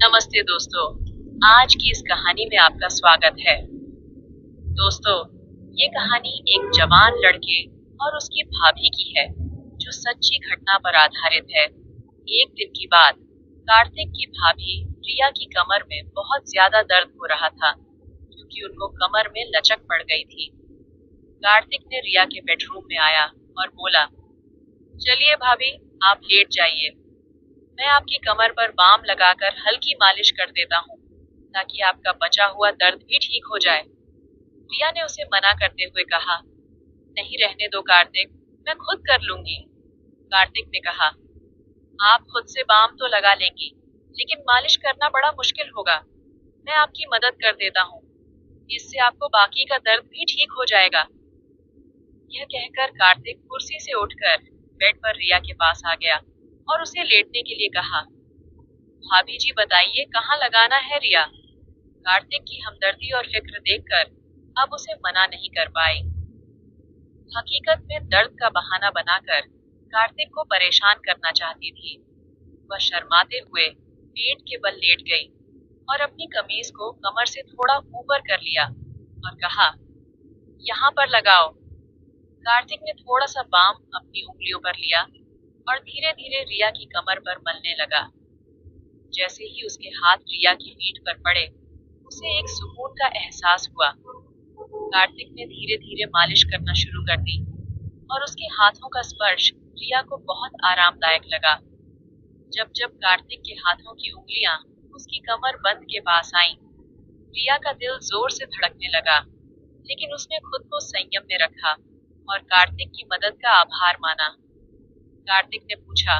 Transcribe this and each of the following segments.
नमस्ते दोस्तों। आज की इस कहानी में आपका स्वागत है। दोस्तों, ये कहानी एक जवान लड़के और उसकी भाभी की है, जो सच्ची घटना पर आधारित है। एक दिन की बात, कार्तिक की भाभी रिया की कमर में बहुत ज्यादा दर्द हो रहा था, क्योंकि उनको कमर में लचक पड़ गई थी। कार्तिक ने रिया के बेडरूम में आया और बोला, चलिए भाभी, आप लेट जाइए। मैं आपकी कमर पर बाम लगाकर हल्की मालिश कर देता हूँ, ताकि आपका बचा हुआ दर्द भी ठीक हो जाए। रिया ने उसे मना करते हुए कहा, नहीं, रहने दो कार्तिक, मैं खुद कर लूंगी। कार्तिक ने कहा, आप खुद से बाम तो लगा लेंगी, लेकिन मालिश करना बड़ा मुश्किल होगा। मैं आपकी मदद कर देता हूँ, इससे आपको बाकी का दर्द भी ठीक हो जाएगा। यह कहकर कार्तिक कुर्सी से उठकर बेड पर रिया के पास आ गया और उसे लेटने के लिए कहा। भाभी जी, बताइए कहाँ लगाना है रिया? कार्तिक की हमदर्दी और फिक्र देखकर अब उसे मना नहीं कर पाई। हकीकत में दर्द का बहाना बनाकर कार्तिक को परेशान करना चाहती थी। वह शर्माते हुए पेट के बल लेट गई और अपनी कमीज को कमर से थोड़ा ऊपर कर लिया और कहा, यहाँ पर लगाओ। कार्तिक ने थोड़ा सा बाम अपनी उंगलियों पर लिया और धीरे धीरे रिया की कमर पर मलने लगा। जैसे ही उसके हाथ रिया की पीठ पर पड़े, उसे एक सुकून का एहसास हुआ। कार्तिक ने धीरे धीरे मालिश करना शुरू कर दी और उसके हाथों का स्पर्श रिया को बहुत आरामदायक लगा। जब जब कार्तिक के हाथों की उंगलियां उसकी कमर बंद के पास आईं, रिया का दिल जोर से धड़कने लगा, लेकिन उसने खुद को संयम में रखा और कार्तिक की मदद का आभार माना। कार्तिक ने पूछा,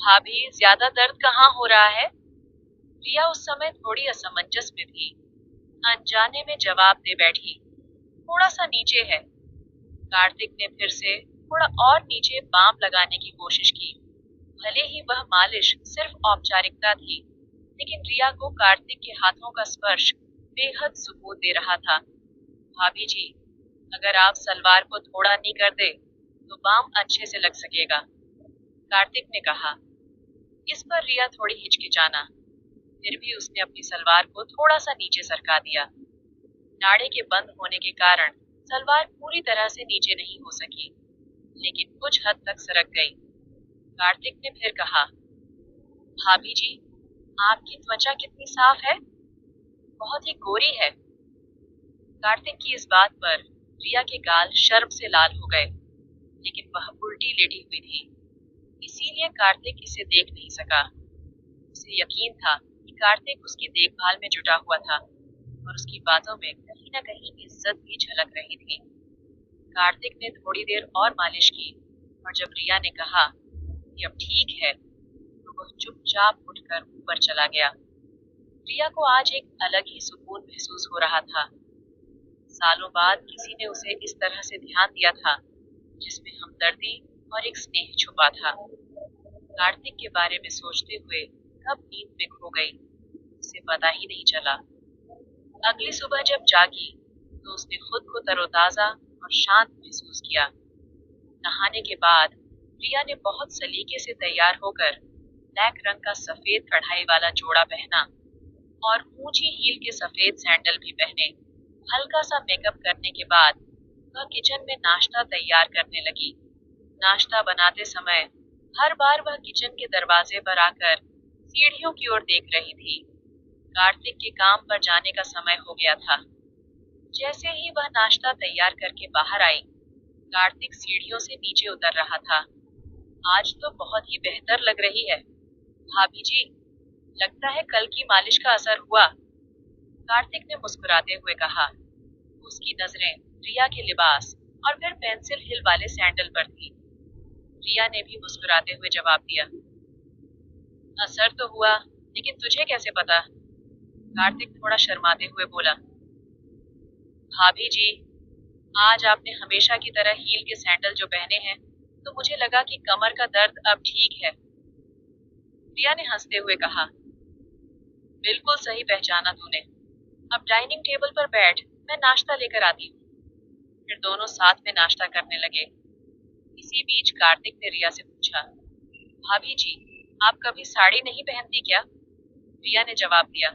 भाभी, ज्यादा दर्द कहाँ हो रहा है? रिया उस समय थोड़ी असमंजस में थी। अनजाने में जवाब दे बैठी, थोड़ा सा नीचे है। कार्तिक ने फिर से थोड़ा और नीचे बाम लगाने की कोशिश की। भले ही वह मालिश सिर्फ औपचारिकता थी, लेकिन रिया को कार्तिक के हाथों का स्पर्श बेहद सुकून दे रहा था। भाभी जी, अगर आप सलवार को थोड़ा नी कर दे तो बाम अच्छे से लग सकेगा, कार्तिक ने कहा। इस पर रिया थोड़ी हिचकिचाना, फिर भी उसने अपनी सलवार को थोड़ा सा नीचे सरका दिया। नाड़े के बंद होने के कारण सलवार पूरी तरह से नीचे नहीं हो सकी, लेकिन कुछ हद तक सरक गई। कार्तिक ने फिर कहा, भाभी जी, आपकी त्वचा कितनी साफ है, बहुत ही गोरी है। कार्तिक की इस बात पर रिया के गाल शर्म से लाल हो गए, लेकिन वह उल्टी लेटी हुई थी, इसीलिए कार्तिक इसे देख नहीं सका। उसे यकीन था कि कार्तिक उसकी देखभाल में जुटा हुआ था और उसकी बातों में कहीं न कहीं इज्जत भी झलक रही थी। कार्तिक ने थोड़ी देर और मालिश की और जब रिया ने कहा कि अब ठीक है, तो वह चुपचाप उठकर ऊपर चला गया। रिया को आज एक अलग ही सुकून महसूस हो रहा था। सालों बाद किसी ने उसे इस तरह से ध्यान दिया था, जिसमें हमदर्दी और एक स्नेह छुपा था। कार्तिक के बारे में सोचते हुए कब नींद में खो गई, उसे पता ही नहीं चला। अगली सुबह जब जागी तो उसने खुद को तरोताजा और शांत महसूस किया। नहाने के बाद रिया ने बहुत सलीके से तैयार होकर ब्लैक रंग का सफेद कढ़ाई वाला जोड़ा पहना और ऊंची हील के सफेद सैंडल भी पहने। हल्का सा मेकअप करने के बाद वह किचन में नाश्ता तैयार करने लगी। नाश्ता बनाते समय हर बार वह किचन के दरवाजे पर आकर सीढ़ियों की ओर देख रही थी। कार्तिक के काम पर जाने का समय हो गया था। जैसे ही वह नाश्ता तैयार करके बाहर आई, कार्तिक सीढ़ियों से नीचे उतर रहा था। आज तो बहुत ही बेहतर लग रही है, भाभी जी, लगता है कल की मालिश का असर हुआ, कार्तिक ने मुस्कुराते हुए कहा। उसकी नजरें रिया के लिबास और फिर पेंसिल हिल वाले सैंडल पर थी। रिया ने भी मुस्कुराते हुए जवाब दिया, असर तो हुआ, लेकिन तुझे कैसे पता? कार्तिक थोड़ा शर्माते हुए बोला, भाभी जी, आज आपने हमेशा की तरह हील के सैंडल जो पहने हैं, तो मुझे लगा कि कमर का दर्द अब ठीक है। रिया ने हंसते हुए कहा, बिल्कुल सही पहचाना तूने। अब डाइनिंग टेबल पर बैठ, मैं नाश्ता लेकर आती हूँ। फिर दोनों साथ में नाश्ता करने लगे। इसी बीच कार्तिक ने रिया से पूछा, भाभी जी, आप कभी साड़ी नहीं पहनती क्या? रिया ने जवाब दिया।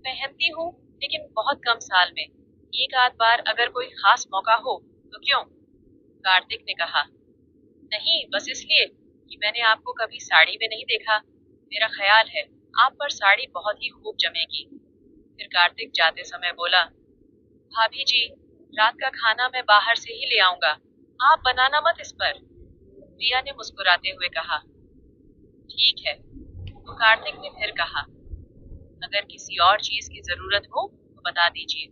पहनती हूँ, लेकिन बहुत कम साल में, एक आध बार अगर कोई खास मौका हो तो क्यों? कार्तिक ने कहा। नहीं, बस इसलिए कि मैंने आपको कभी साड़ी में नहीं देखा। मेरा ख्याल है आप पर साड़ी बहुत ही खूब जमेगी। फिर कार्तिक जाते समय बोला, भाभी जी, रात का खाना मैं बाहर से ही ले आऊंगा, आप बनाना मत इस पर। रिया ने मुस्कुराते हुए कहा। ठीक है। तो कार्तिक ने फिर कहा, अगर किसी और चीज की जरूरत हो तो बता दीजिए,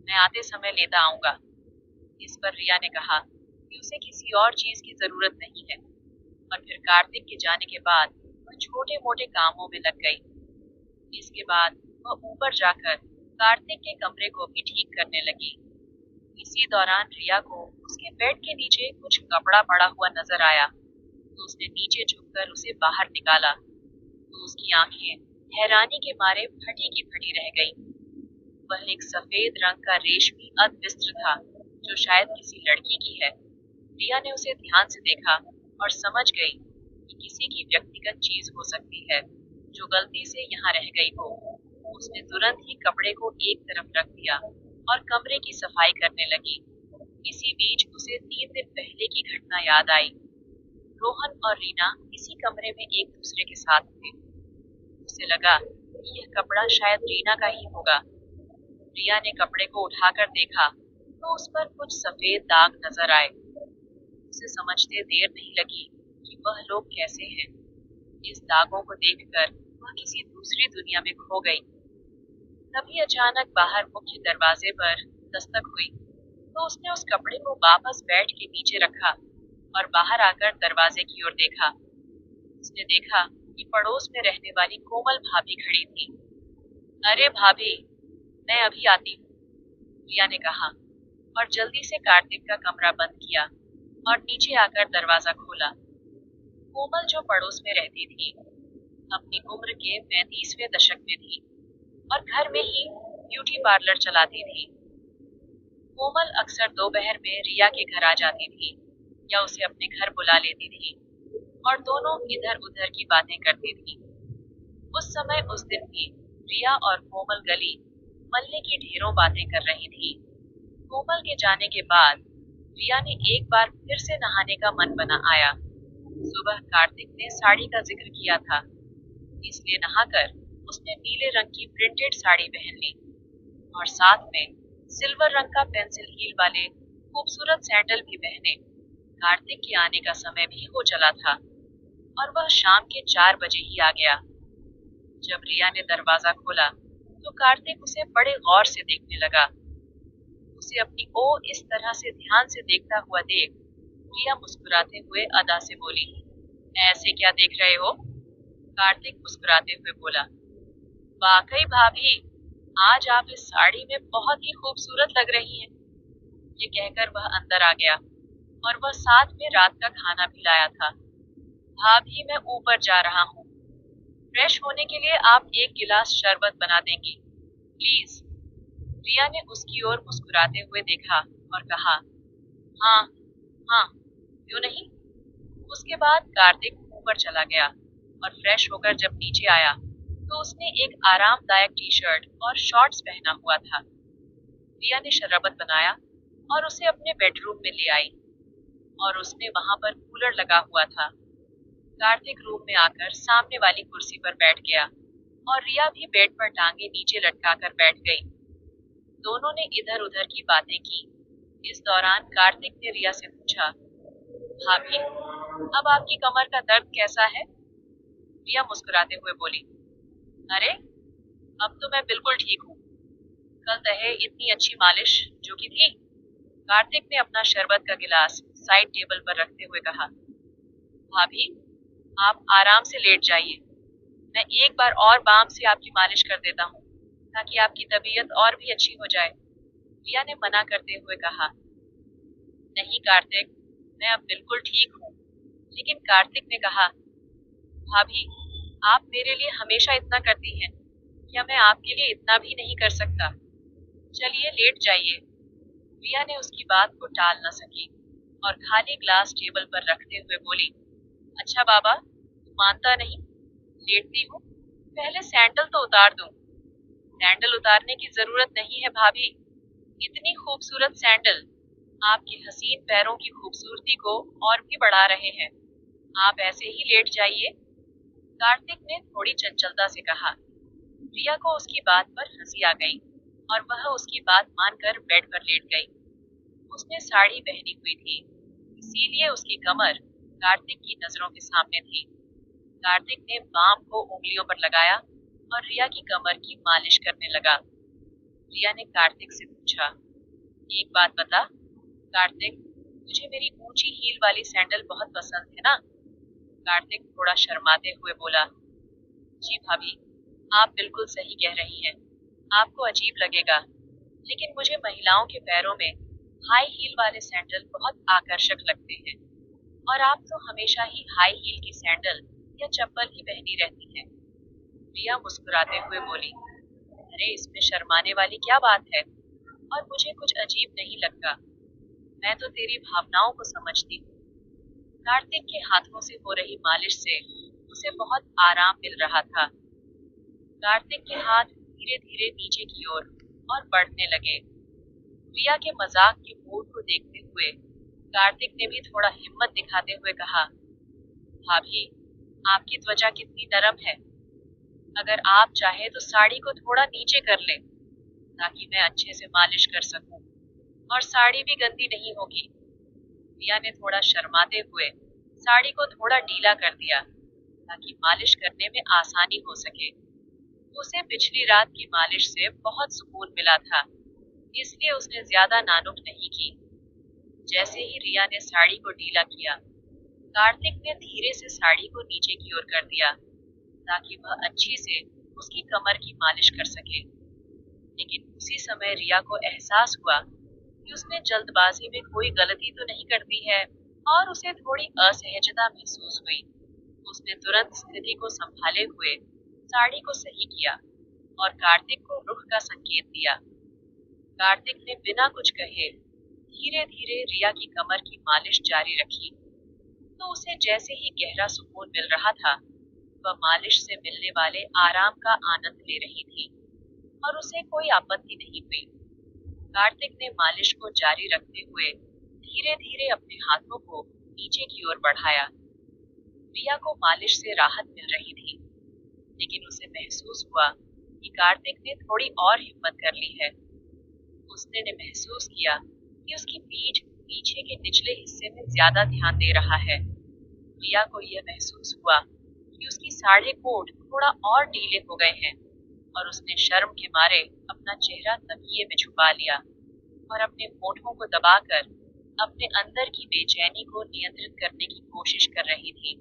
मैं आते समय लेता आऊंगा। इस पर रिया ने कहा कि उसे किसी और चीज की जरूरत नहीं है, और फिर कार्तिक के जाने के बाद वह छोटे मोटे कामों में लग गई। इसके बाद वह ऊपर जाकर कार्तिक के कमरे को भी ठीक करने लगी। इसी दौरान रिया को उसके बेड के नीचे कुछ कपड़ा पड़ा हुआ नजर आया, तो उसने नीचे झुककर उसे बाहर निकाला, तो उसकी आंखें हैरानी के मारे फटी की फटी रह गईं। वह एक सफेद रंग का रेशमी अधवस्त्र था, जो शायद किसी लड़की की है। रिया ने उसे ध्यान से देखा और समझ गई कि किसी की व्यक्तिगत चीज हो सकती है, जो गलती से यहाँ रह गई हो। उसने तुरंत ही कपड़े को एक तरफ रख दिया और कमरे की सफाई करने लगी। इसी बीच उसे 3 दिन पहले की घटना याद आई। रोहन और रीना इसी कमरे में एक दूसरे के साथ थे। उसे लगा कि यह कपड़ा शायद रीना का ही होगा। रिया ने कपड़े को उठाकर देखा तो उस पर कुछ सफेद दाग नजर आए। उसे समझते देर नहीं लगी कि वह लोग कैसे हैं। इस दागों को देखकर वह किसी दूसरी दुनिया में खो गई। तभी अचानक बाहर मुख्य दरवाजे पर दस्तक हुई, तो उसने उस कपड़े को वापस बेड के नीचे रखा और बाहर आकर दरवाजे की ओर देखा। उसने देखा कि पड़ोस में रहने वाली कोमल भाभी खड़ी थी। अरे भाभी, मैं अभी आती हूँ, रिया ने कहा, और जल्दी से कार्तिक का कमरा बंद किया और नीचे आकर दरवाजा खोला। कोमल, जो पड़ोस में रहती थी, अपनी उम्र के 35वें दशक में थी और घर में ही ब्यूटी पार्लर चलाती थी। कोमल अक्सर दोपहर में रिया के घर आ जाती थी या उसे अपने घर बुला लेती थी और दोनों इधर उधर की बातें करती थी। उस समय उस दिन भी रिया और कोमल गली मल्ले की ढेरों बातें कर रही थी। कोमल के जाने के बाद रिया ने एक बार फिर से नहाने का मन बना आया। सुबह कार्तिक ने साड़ी का जिक्र किया था, इसलिए नहाकर उसने नीले रंग की प्रिंटेड साड़ी पहन ली और साथ में सिल्वर रंग का पेंसिल हील वाले खूबसूरत सैंडल भी पहने। कार्तिक के आने का समय भी हो चला था और वह शाम के 4 बजे ही आ गया। जब रिया ने दरवाजा खोला तो कार्तिक उसे बड़े गौर से देखने लगा। उसे अपनी ओर इस तरह से ध्यान से देखता हुआ देख रिया मुस्कुराते हुए अदा से बोली, ऐसे क्या देख रहे हो? कार्तिक मुस्कुराते हुए बोला, वाकई भाभी, आज आप इस साड़ी में बहुत ही खूबसूरत लग रही हैं। ये कहकर वह अंदर आ गया और वह साथ में रात का खाना भी लाया था। भाभी, मैं ऊपर जा रहा हूँ, फ्रेश होने के लिए आप एक गिलास शरबत बना देंगी प्लीज? रिया ने उसकी ओर मुस्कुराते हुए देखा और कहा, हाँ हाँ, क्यों नहीं। उसके बाद कार्तिक ऊपर चला गया और फ्रेश होकर जब नीचे आया तो उसने एक आरामदायक टी शर्ट और शॉर्ट्स पहना हुआ था। रिया ने शरबत बनाया और उसे अपने बेडरूम में ले आई और उसने वहां पर कूलर लगा हुआ था। कार्तिक रूम में आकर सामने वाली कुर्सी पर बैठ गया और रिया भी बेड पर टांगे नीचे लटकाकर बैठ गई। दोनों ने इधर उधर की बातें की। इस दौरान कार्तिक ने रिया से पूछा, भाभी, अब आपकी कमर का दर्द कैसा है? रिया मुस्कुराते हुए बोली, अरे, अब तो मैं बिल्कुल ठीक हूँ। कल दहे इतनी अच्छी मालिश जो की थी। कार्तिक ने अपना शरबत का गिलास साइड टेबल पर रखते हुए कहा, भाभी, आप आराम से लेट जाइए, मैं एक बार और बाम से आपकी मालिश कर देता हूँ ताकि आपकी तबीयत और भी अच्छी हो जाए। रिया ने मना करते हुए कहा, नहीं कार्तिक, मैं अब बिल्कुल ठीक हूँ। लेकिन कार्तिक ने कहा, भाभी, आप मेरे लिए हमेशा इतना करती हैं, क्या मैं आपके लिए इतना भी नहीं कर सकता? चलिए लेट जाइए। रिया ने उसकी बात को टाल न सकी और खाली ग्लास टेबल पर रखते हुए बोली, अच्छा बाबा, तू मानता नहीं, लेटती हूँ। पहले सैंडल तो उतार दूं। सैंडल उतारने की जरूरत नहीं है भाभी। इतनी खूबसूरत सैंडल आपके हसीन पैरों की खूबसूरती को और भी बढ़ा रहे हैं। आप ऐसे ही लेट जाइए। कार्तिक ने थोड़ी चंचलता से कहा। रिया को उसकी बात पर हंसी आ गई और वह उसकी बात मानकर बेड पर लेट गई। उसने साड़ी पहनी हुई थी, इसीलिए उसकी कमर कार्तिक की नजरों के सामने थी। कार्तिक ने बाम को उंगलियों पर लगाया और रिया की कमर की मालिश करने लगा। रिया ने कार्तिक से पूछा, एक बात बता कार्तिक, तुझे मेरी ऊंची हील वाली सैंडल बहुत पसंद है ना? कार्तिक थोड़ा शर्माते हुए बोला, जी भाभी, आप बिल्कुल सही कह रही हैं। आपको अजीब लगेगा, लेकिन मुझे महिलाओं के पैरों में हाई हील वाले सैंडल बहुत आकर्षक लगते हैं। और आप तो हमेशा ही हाई हील की सैंडल या चप्पल ही पहनी रहती हैं। रिया मुस्कुराते हुए बोली, अरे इसमें शर्माने वाली क्या बात है? और मुझे कुछ अजीब नहीं लगता। मैं तो तेरी भावनाओं को समझती हूँ। कार्तिक के हाथों से हो रही मालिश से उसे बहुत आराम मिल रहा था। कार्तिक के हाथ धीरे धीरे नीचे की ओर और बढ़ने लगे। रिया के मजाक के मूड को देखते हुए कार्तिक ने भी थोड़ा हिम्मत दिखाते हुए कहा, भाभी, आपकी त्वचा कितनी नरम है। अगर आप चाहे तो साड़ी को थोड़ा नीचे कर ले, ताकि मैं अच्छे से मालिश कर सकूं और साड़ी भी गंदी नहीं होगी। रिया ने थोड़ा शर्माते हुए साड़ी को थोड़ा ढीला कर दिया ताकि मालिश करने में आसानी हो सके। उसे पिछली रात की मालिश से बहुत सुकून मिला था, इसलिए उसने ज्यादा नानुक नहीं की। जैसे ही रिया ने साड़ी को ढीला किया, कार्तिक ने धीरे से साड़ी को नीचे की ओर कर दिया ताकि वह अच्छी से उसकी कमर की मालिश कर सके। लेकिन उसी समय रिया को एहसास हुआ कि उसने जल्दबाजी में कोई गलती तो नहीं कर दी है और उसे थोड़ी असहजता महसूस हुई। उसने तुरंत स्थिति को संभाले हुए साड़ी को सही किया और कार्तिक को रुख का संकेत दिया। कार्तिक ने बिना कुछ कहे धीरे धीरे रिया की कमर की मालिश जारी रखी, तो उसे जैसे ही गहरा सुकून मिल रहा था, वह मालिश से मिलने वाले आराम का आनंद ले रही थी और उसे कोई आपत्ति नहीं हुई। कार्तिक ने मालिश को जारी रखते हुए धीरे धीरे अपने हाथों को नीचे की ओर बढ़ाया। रिया को मालिश से राहत मिल रही थी, लेकिन उसे महसूस हुआ कि कार्तिक ने थोड़ी और हिम्मत कर ली है। उसने महसूस किया कि उसकी पीठ पीछे के निचले हिस्से में ज्यादा ध्यान दे रहा है। रिया को यह महसूस हुआ कि उसकी साढ़े कोट थोड़ा और ढीले हो गए हैं और उसने शर्म के मारे अपना चेहरा तकिए में छुपा लिया और अपने होठों को दबाकर अपने अंदर की बेचैनी को नियंत्रित करने की कोशिश कर रही थी।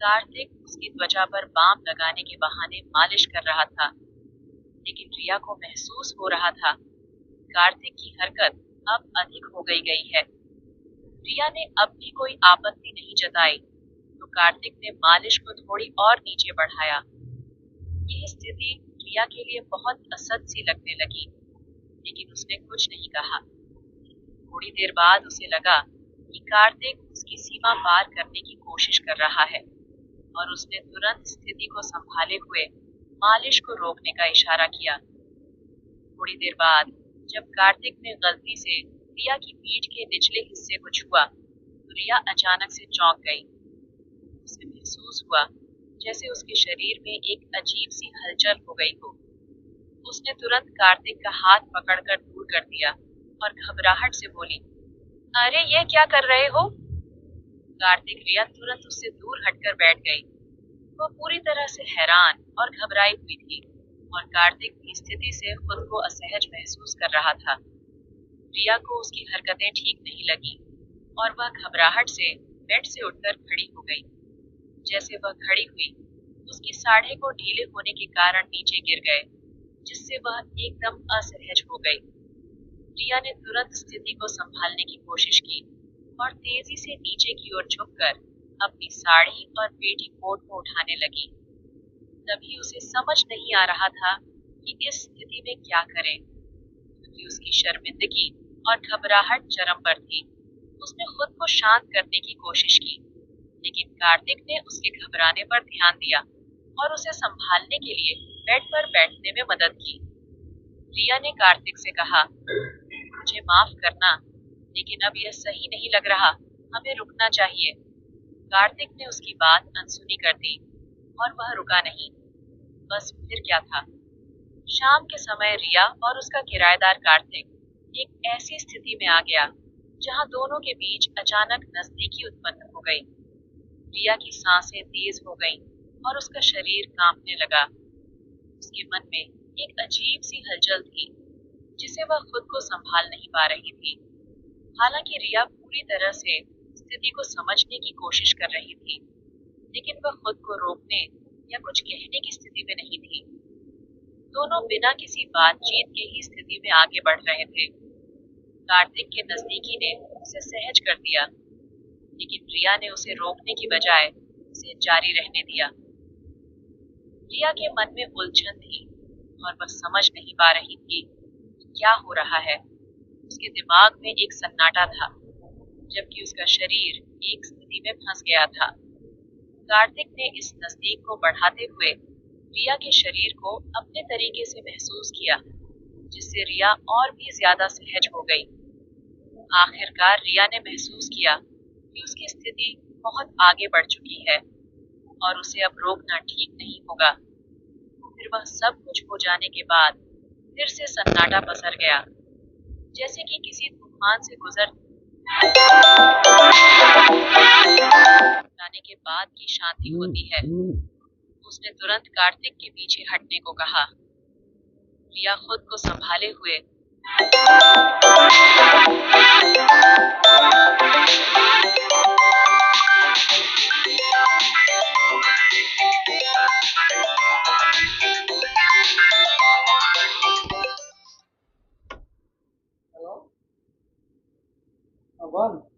कार्तिक उसकी त्वचा पर बाम लगाने के बहाने मालिश कर रहा था, लेकिन रिया को महसूस हो रहा था कार्तिक की हरकत अब अधिक हो गई है। रिया ने अब भी कोई आपत्ति नहीं जताई, तो कार्तिक ने मालिश को थोड़ी और नीचे बढ़ाया। यह स्थिति रिया के लिए बहुत असहज सी लगने लगी, लेकिन उसने कुछ नहीं कहा। थोड़ी देर बाद उसे लगा कि कार्तिक उसकी सीमा पार करने की कोशिश कर रहा है और उसने तुरंत स्थिति को संभाले हुए मालिश को रोकने का इशारा किया। थोड़ी देर बाद जब कार्तिक ने गलती से रिया की पीठ के निचले हिस्से को छुआ, तो रिया अचानक से चौंक गई। उसे महसूस हुआ जैसे उसके शरीर में एक अजीब सी हलचल हो गई हो। उसने तुरंत कार्तिक का हाथ पकड़कर दूर कर दिया और घबराहट से बोली, अरे ये क्या कर रहे हो? कार्तिक रिया तुरंत उससे दूर हटकर बैठ गई। वह पूरी तरह से हैरान और घबराई हुई थी और कार्तिक की स्थिति से खुद को असहज महसूस कर रहा था। रिया को उसकी हरकतें ठीक नहीं लगी और वह घबराहट से बेड से उठकर खड़ी हो गई। जैसे वह खड़ी हुई, उसकी साड़े को ढीले होने के कारण नीचे गिर गए, जिससे वह एकदम असहज हो गई। रिया ने तुरंत स्थिति को संभालने की कोशिश की और तेजी से नीचे की ओर झुककर अपनी साड़ी और पेटीकोट को उठाने लगी। तभी उसे समझ नहीं आ रहा था कि इस स्थिति में क्या करे, क्योंकि उसकी शर्मिंदगी और घबराहट चरम पर थी। उसने खुद को शांत करने की कोशिश की, लेकिन कार्तिक ने उसके घबराने पर ध्यान दिया और उसे संभालने के लिए बेड पर बैठने में मदद की। रिया ने कार्तिक से कहा, मुझे माफ करना, लेकिन अब यह सही नहीं लग रहा, हमें रुकना चाहिए। कार्तिक ने उसकी बात अनसुनी कर दी और वह रुका नहीं। बस फिर क्या था? शाम के समय रिया और उसका किराएदार कार्तिक एक ऐसी स्थिति में आ गया जहां दोनों के बीच अचानक नजदीकी उत्पन्न हो गई। रिया की सांसें तेज हो गईं और उसका शरीर कांपने लगा। उसके मन में एक अजीब सी हलचल थी जिसे वह खुद को संभाल नहीं पा रही थी। हालांकि रिया पूरी तरह से स्थिति को समझने की कोशिश कर रही थी, लेकिन वह खुद को रोकने या कुछ कहने की स्थिति में नहीं थी। दोनों बिना किसी बातचीत के ही स्थिति में आगे बढ़ रहे थे। कार्तिक के नजदीकी ने उसे सहज कर दिया, लेकिन रिया ने उसे रोकने की बजाय उसे जारी रहने दिया। रिया के मन में उलझन थी और वह समझ नहीं पा रही थी कि क्या हो रहा है। उसके दिमाग में एक सन्नाटा था, जबकि उसका शरीर एक स्थिति में फंस गया था। कार्तिक ने इस नजदीक को बढ़ाते हुए रिया के शरीर को अपने तरीके से महसूस किया, जिससे रिया और भी ज्यादा सहज हो गई। आखिरकार रिया ने महसूस किया कि उसकी स्थिति बहुत आगे बढ़ चुकी है और उसे अब रोकना ठीक नहीं होगा। फिर वह सब कुछ हो जाने के बाद फिर से सन्नाटा पसर गया, जैसे कि किसी तूफान से गुजर जाने के बाद की शांति होती है। उसने तुरंत कार्तिक के पीछे हटने को कहा। रिया खुद को संभाले हुए One.